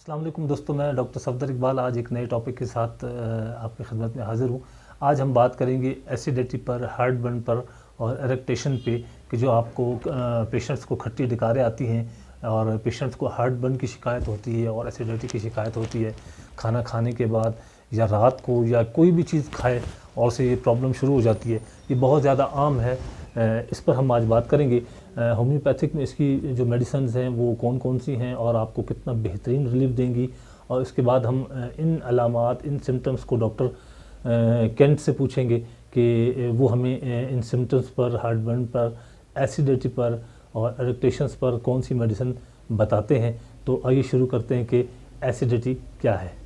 अस्सलाम वालेकुम दोस्तों, मैं डॉक्टर सफदर इकबाल आज एक नए टॉपिक के साथ आपकी खिदमत में हाज़िर हूँ। आज हम बात करेंगे एसिडिटी पर, हार्टबर्न पर और इरेक्टेशन पे कि जो आपको पेशेंट्स को खट्टी डकारें आती हैं और पेशेंट्स को हार्टबर्न की शिकायत होती है और एसिडिटी की शिकायत होती है खाना खाने के बाद या रात को या कोई भी चीज़ खाए और से ये प्रॉब्लम शुरू हो जाती है। ये बहुत ज़्यादा आम है। इस पर हम आज बात करेंगे। होम्योपैथिक में इसकी जो मेडिसिन्स हैं वो कौन कौन सी हैं और आपको कितना बेहतरीन रिलीफ देंगी, और इसके बाद हम इन अलामात, इन सिम्टम्स को डॉक्टर केंट से पूछेंगे कि वो हमें इन सिम्टम्स पर, हार्टबर्न पर, एसिडिटी पर और इरिटेशंस पर कौन सी मेडिसिन बताते हैं। तो आइए शुरू करते हैं कि एसिडिटी क्या है।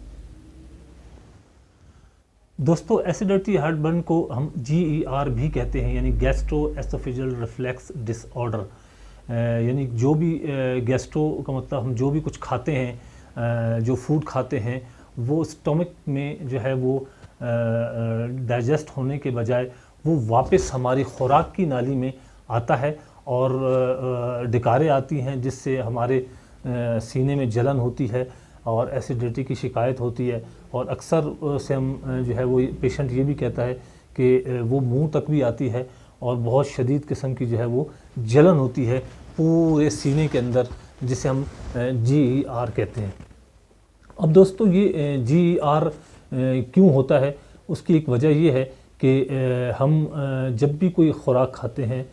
दोस्तों, एसिडिटी हार्टबर्न को हम GER भी कहते हैं, यानी गैस्ट्रो एसोफेजियल रिफ्लेक्स डिसऑर्डर। यानी जो भी गैस्ट्रो का मतलब हम जो भी कुछ खाते हैं, जो फूड खाते हैं वो स्टमक में जो है वो डाइजेस्ट होने के बजाय वो वापस हमारी खुराक की नाली में आता है और डकारें आती हैं जिससे हमारे सीने में जलन होती है और एसिडिटी की शिकायत होती है। और अक्सर से हम जो है वो पेशेंट ये भी कहता है कि वो मुंह तक भी आती है और बहुत शदीद किस्म की जो है वो जलन होती है पूरे सीने के अंदर, जिसे हम GER कहते हैं। अब दोस्तों, ये GER क्यों होता है, उसकी एक वजह ये है कि हम जब भी कोई खुराक खाते हैं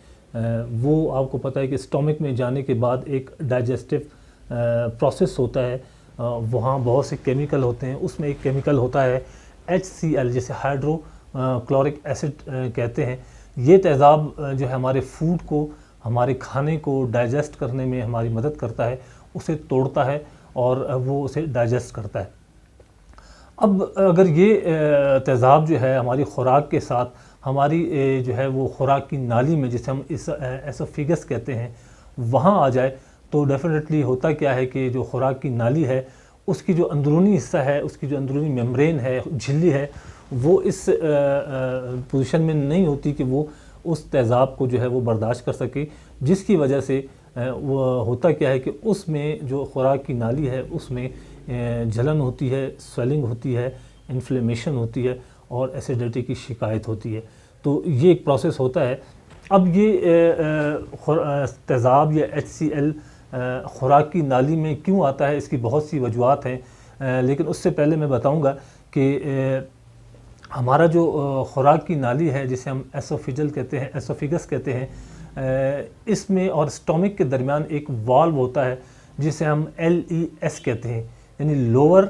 वो आपको पता है कि स्टमक में जाने के बाद एक डाइजेस्टिव प्रोसेस होता है। वहाँ बहुत से केमिकल होते हैं, उसमें एक केमिकल होता है HCl, जैसे हाइड्रोक्लोरिक एसिड कहते हैं। ये तेज़ाब जो है हमारे फूड को, हमारे खाने को डाइजेस्ट करने में हमारी मदद करता है, उसे तोड़ता है और वो उसे डाइजेस्ट करता है। अब अगर ये तेज़ाब जो है हमारी खुराक के साथ हमारी जो है वो खुराक की नाली में, जिसे हम इस एसोफेगस कहते हैं, वहाँ आ जाए तो डेफिनेटली होता क्या है कि जो खुराक की नाली है उसकी जो अंदरूनी हिस्सा है, उसकी जो अंदरूनी मेम्ब्रेन है, झिल्ली है, वो इस पोजीशन में नहीं होती कि वो उस तेज़ाब को जो है वो बर्दाश्त कर सके, जिसकी वजह से वो होता क्या है कि उसमें जो खुराक की नाली है उसमें जलन होती है, स्वेलिंग होती है, इन्फ्लेमेशन होती है और एसिडिटी की शिकायत होती है। तो ये एक प्रोसेस होता है। अब ये तेज़ाब या HCl खुराक की नाली में क्यों आता है, इसकी बहुत सी वजूहत हैं, लेकिन उससे पहले मैं बताऊंगा कि हमारा जो खुराक की नाली है जिसे हम एसोफेजियल कहते हैं, एसोफेगस कहते हैं, इसमें और स्टमक के दरमियान एक वाल्व होता है जिसे हम LES कहते हैं, यानी लोअर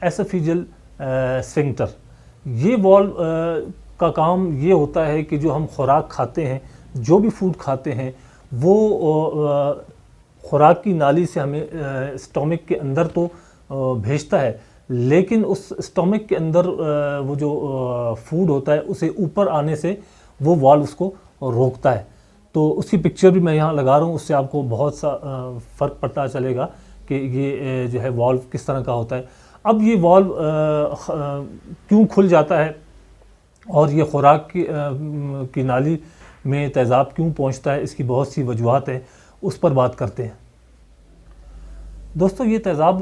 एसोफेजियल स्फिंक्टर। ये वाल्व का काम ये होता है कि जो हम खुराक खाते हैं, जो भी फूड खाते हैं, वो खुराक की नाली से हमें स्टमक के अंदर तो भेजता है, लेकिन उस स्टमक के अंदर वो जो फूड होता है उसे ऊपर आने से वो वाल्व उसको रोकता है। तो उसकी पिक्चर भी मैं यहाँ लगा रहा हूँ, उससे आपको बहुत सा फ़र्क पता चलेगा कि ये जो है वाल्व किस तरह का होता है। अब ये वाल्व क्यों खुल जाता है और ये खुराक की नाली में तेज़ाब क्यों पहुँचता है, इसकी बहुत सी वजूहत हैं, उस पर बात करते हैं। दोस्तों, ये तेज़ाब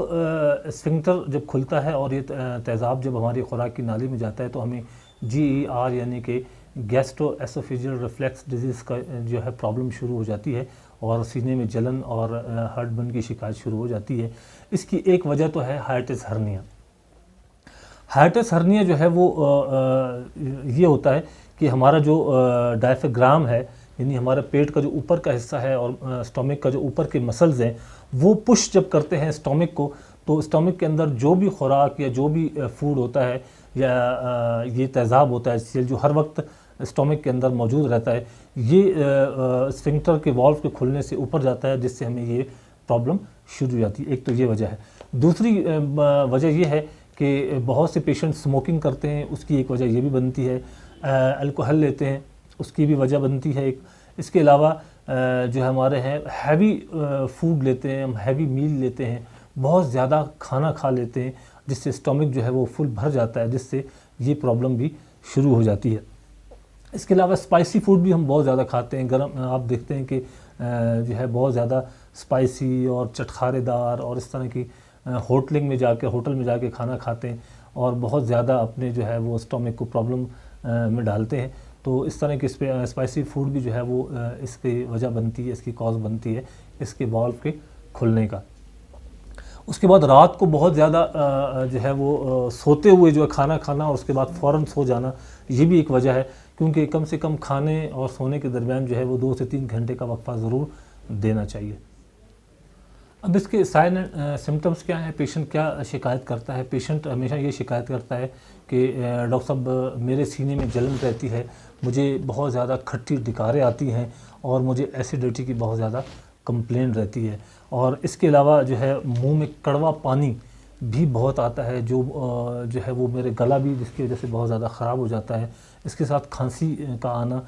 स्फिंक्टर जब खुलता है और ये तेज़ाब जब हमारी खुराक की नाली में जाता है तो हमें GER यानी कि गैस्ट्रो एसोफेजियल रिफ्लेक्स डिजीज़ का जो है प्रॉब्लम शुरू हो जाती है और सीने में जलन और हार्टबर्न की शिकायत शुरू हो जाती है। इसकी एक वजह तो है हाइटिस हर्निया। हाइटिस हर्निया जो है वो ये होता है कि हमारा जो डायफ्राम है, यानी हमारे पेट का जो ऊपर का हिस्सा है और स्टमक का जो ऊपर के मसल्स हैं, वो पुश जब करते हैं स्टमक को, तो स्टमक के अंदर जो भी खुराक या जो भी फूड होता है या ये तेज़ाब होता है जो हर वक्त स्टमक के अंदर मौजूद रहता है, ये स्फिंक्टर के वाल्व के खुलने से ऊपर जाता है, जिससे हमें ये प्रॉब्लम शुरू हो जाती है। एक तो ये वजह है। दूसरी वजह ये है कि बहुत से पेशेंट स्मोकिंग करते हैं, उसकी एक वजह ये भी बनती है। अल्कोहल लेते हैं, उसकी भी वजह बनती है एक। इसके अलावा जो हमारे हैं हैवी फूड लेते हैं, हम हैवी मील लेते हैं, बहुत ज़्यादा खाना खा लेते हैं, जिससे स्टमक जो है वो फुल भर जाता है, जिससे ये प्रॉब्लम भी शुरू हो जाती है। इसके अलावा स्पाइसी फूड भी हम बहुत ज़्यादा खाते हैं। गरम आप देखते हैं कि जो है बहुत ज़्यादा स्पाइसी और चटखारेदार और इस तरह की होटल में जाके खाना खाते हैं और बहुत ज़्यादा अपने जो है वो स्टमक को प्रॉब्लम में डालते हैं। तो इस तरह के स्पाइसी फूड भी जो है वो इसकी वजह बनती है, इसकी कॉज बनती है इसके वाल्व के खुलने का। उसके बाद रात को बहुत ज़्यादा जो है वो सोते हुए जो है खाना खाना और उसके बाद फ़ौरन सो जाना, ये भी एक वजह है, क्योंकि कम से कम खाने और सोने के दरमियान जो है वो 2 से 3 घंटे का वक्फा ज़रूर देना चाहिए। अब इसके साइन एंड सिम्टम्स क्या हैं, पेशेंट क्या शिकायत करता है। पेशेंट हमेशा ये शिकायत करता है कि डॉक्टर साहब मेरे सीने में जलन रहती है, मुझे बहुत ज़्यादा खट्टी डकारें आती हैं और मुझे एसिडिटी की बहुत ज़्यादा कंप्लेन रहती है, और इसके अलावा जो है मुंह में कड़वा पानी भी बहुत आता है, जो है वो मेरे गला भी जिसकी वजह से बहुत ज़्यादा ख़राब हो जाता है। इसके साथ खांसी का आना,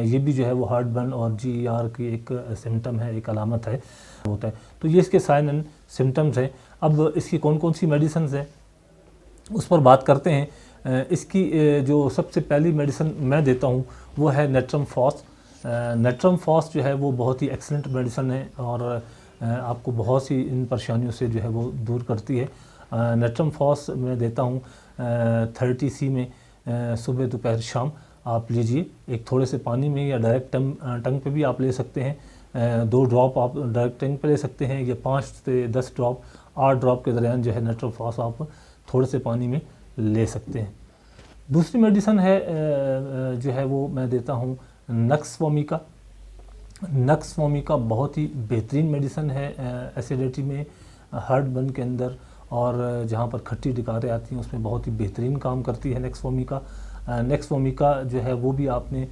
ये भी जो है वो हार्ट बर्न और GER की एक सिम्टम है, एक अलामत है होता है। तो ये इसके साइन एंड सिम्टम्स हैं। अब इसकी कौन कौन सी मेडिसिन हैं उस पर बात करते हैं। इसकी जो सबसे पहली मेडिसिन मैं देता हूँ वो है नेट्रम फॉस। नेट्रम फॉस जो है वो बहुत ही एक्सलेंट मेडिसिन है और आपको बहुत सी इन परेशानियों से जो है वो दूर करती है। नेट्रम फॉस मैं देता हूँ 30 में सुबह दोपहर शाम आप लीजिए, एक थोड़े से पानी में या डायरेक्ट टंग पे भी आप ले सकते हैं। 2 ड्रॉप आप डायरेक्ट टंग पे ले सकते हैं, या 5 से 10 ड्रॉप 8 ड्रॉप के दरमियान जो है नेट्रम फॉस आप थोड़े से पानी में ले सकते हैं। दूसरी मेडिसिन है जो है वो मैं देता हूँ नक्स वोमिका। नक्स वोमिका बहुत ही बेहतरीन मेडिसिन है एसिडिटी में, हार्ट बर्न के अंदर, और जहाँ पर खट्टी डकारें आती हैं उसमें बहुत ही बेहतरीन काम करती है नेक्स वोमिका। नेक्स वोमिका जो है वो भी आपने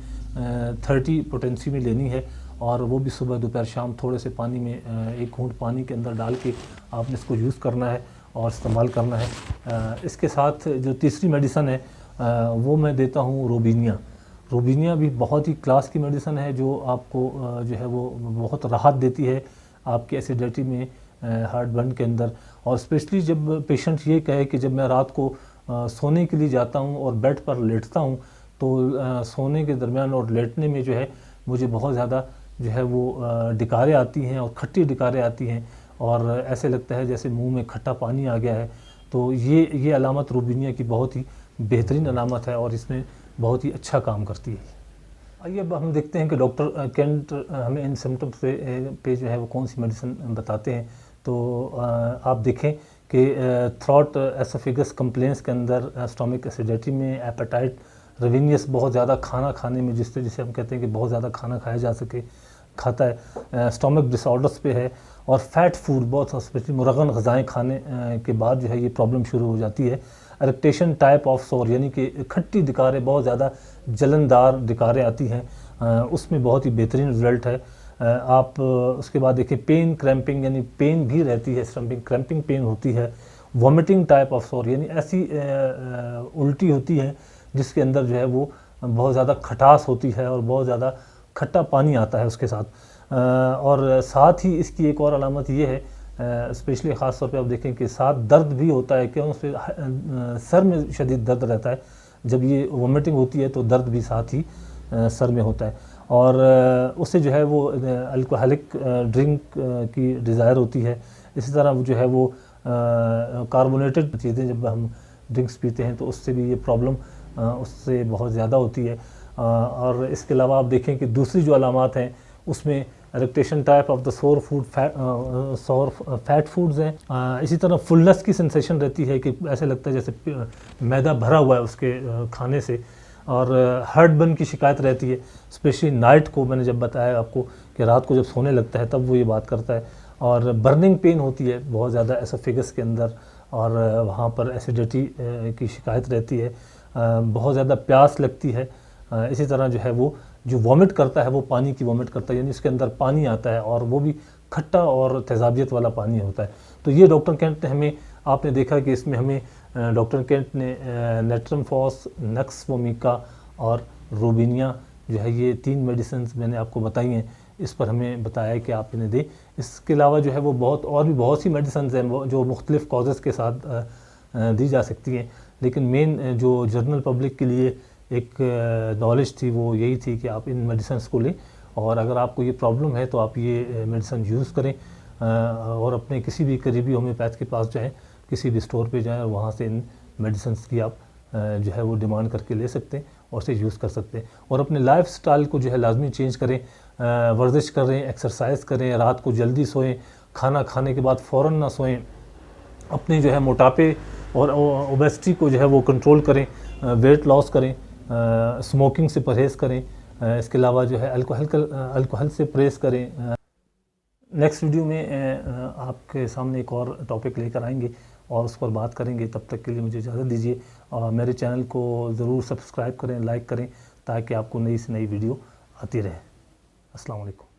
30 पोटेंसी में लेनी है, और वो भी सुबह दोपहर शाम थोड़े से पानी में 1 घूंट पानी के अंदर डाल के आपने इसको यूज़ करना है और इस्तेमाल करना है। इसके साथ जो तीसरी मेडिसिन है वो मैं देता हूँ रोबिनिया। रोबिनिया भी बहुत ही क्लास की मेडिसिन है, जो आपको जो है वो बहुत राहत देती है आपकी एसिडिटी में, हार्ट बर्न के अंदर। और स्पेशली जब पेशेंट ये कहे कि जब मैं रात को सोने के लिए जाता हूँ और बेड पर लेटता हूँ, तो सोने के दरमियान और लेटने में जो है मुझे बहुत ज़्यादा जो है वो डकारें आती हैं और खट्टी डकारें आती हैं, और ऐसे लगता है जैसे मुंह में खट्टा पानी आ गया है। तो ये अलामत रोबिनिया की बहुत ही बेहतरीन अलामत है और इसमें बहुत ही अच्छा काम करती है। आइए अब हम देखते हैं कि डॉक्टर केंट हमें इन सिम्टम्स पे जो है वो कौन सी मेडिसिन बताते हैं। तो आप देखें कि थ्रॉट एसोफेगस कंप्लेंट्स के अंदर स्टमक एसिडिटी में, एपेटाइट रेविनियस बहुत ज़्यादा खाना खाने में, जिसे हम कहते हैं कि बहुत ज़्यादा खाना खाया जा सके खाता है, स्टमक डिसऑर्डर्स पे है, और फैट फूड बहुत स्पेशली मुरगन ग़िज़ाएँ खाने के बाद जो है ये प्रॉब्लम शुरू हो जाती है। इरिटेशन टाइप ऑफ सोर, यानी कि खट्टी डकारें, बहुत ज़्यादा जलनदार डकारें आती हैं, उसमें बहुत ही बेहतरीन रिज़ल्ट है। आप उसके बाद देखिए पेन क्रैम्पिंग, यानी पेन भी रहती है, स्टमक क्रैम्पिंग पेन होती है। वॉमिटिंग टाइप ऑफ सोर, यानी ऐसी उल्टी होती है जिसके अंदर जो है वो बहुत ज़्यादा खटास होती है और बहुत ज़्यादा खट्टा पानी आता है उसके साथ। और साथ ही इसकी एक और अलामत ये है, स्पेशली ख़ास तौर पे आप देखें कि साथ दर्द भी होता है, क्यों उससे सर में शदीद दर्द रहता है। जब ये वॉमिटिंग होती है तो दर्द भी साथ ही सर में होता है, और उससे जो है वो अल्कोहलिक ड्रिंक की डिज़ायर होती है। इसी तरह जो है वो कार्बोनेटेड चीज़ें जब हम ड्रिंक्स पीते हैं तो उससे भी ये प्रॉब्लम उससे बहुत ज़्यादा होती है। और इसके अलावा आप देखें कि दूसरी जो अलामात हैं उसमें इरिटेशन टाइप ऑफ द सोर फैट फूड्स हैं। इसी तरह फुलनेस की सेंसेशन रहती है कि ऐसे लगता है जैसे मैदा भरा हुआ है उसके खाने से, और हार्ट बर्न की शिकायत रहती है, स्पेशली नाइट को। मैंने जब बताया आपको कि रात को जब सोने लगता है तब वो ये बात करता है, और बर्निंग पेन होती है बहुत ज़्यादा एसोफेगस के अंदर, और वहाँ पर एसिडिटी की शिकायत रहती है, बहुत ज़्यादा प्यास लगती है। इसी तरह जो है वो जो वॉमिट करता है वो पानी की वॉमिट करता है, यानी इसके अंदर पानी आता है और वो भी खट्टा और तेज़ाबियत वाला पानी होता है। तो ये डॉक्टर केंट ने हमें, आपने देखा कि इसमें हमें डॉक्टर केंट ने नेट्रम फॉस, नक्स वोमिका और रोबिनिया जो है ये 3 मेडिसिन मैंने आपको बताई हैं, इस पर हमें बताया कि आप इन्हें दें। इसके अलावा जो है वो बहुत सी मेडिसिन हैं जो मुख्तलिफ़ कॉजेज़ के साथ दी जा सकती हैं, लेकिन मेन जो जनरल पब्लिक के लिए एक नॉलेज थी वो यही थी कि आप इन मेडिसिन को लें, और अगर आपको ये प्रॉब्लम है तो आप ये मेडिसिन यूज़ करें। और अपने किसी भी करीबी होम्योपैथ के पास जाएं, किसी भी स्टोर पे जाएं और वहाँ से इन मेडिसिन की आप जो है वो डिमांड करके ले सकते हैं और उसे यूज़ कर सकते हैं। और अपने लाइफ स्टाइल को जो है लाजमी चेंज करें, वर्जिश करें, एक्सरसाइज करें, रात को जल्दी सोएं, खाना खाने के बाद फ़ौरन ना सोएं, अपने जो है मोटापे और ओबेसिटी को जो है वो कंट्रोल करें, वेट लॉस करें, स्मोकिंग से परहेज़ करें, इसके अलावा जो है अल्कोहल से परहेज़ करें। नेक्स्ट वीडियो में आपके सामने एक और टॉपिक लेकर आएंगे और उस पर बात करेंगे। तब तक के लिए मुझे इजाज़त दीजिए और मेरे चैनल को ज़रूर सब्सक्राइब करें, लाइक करें, ताकि आपको नई से नई वीडियो आती रहे। अस्सलाम वालेकुम।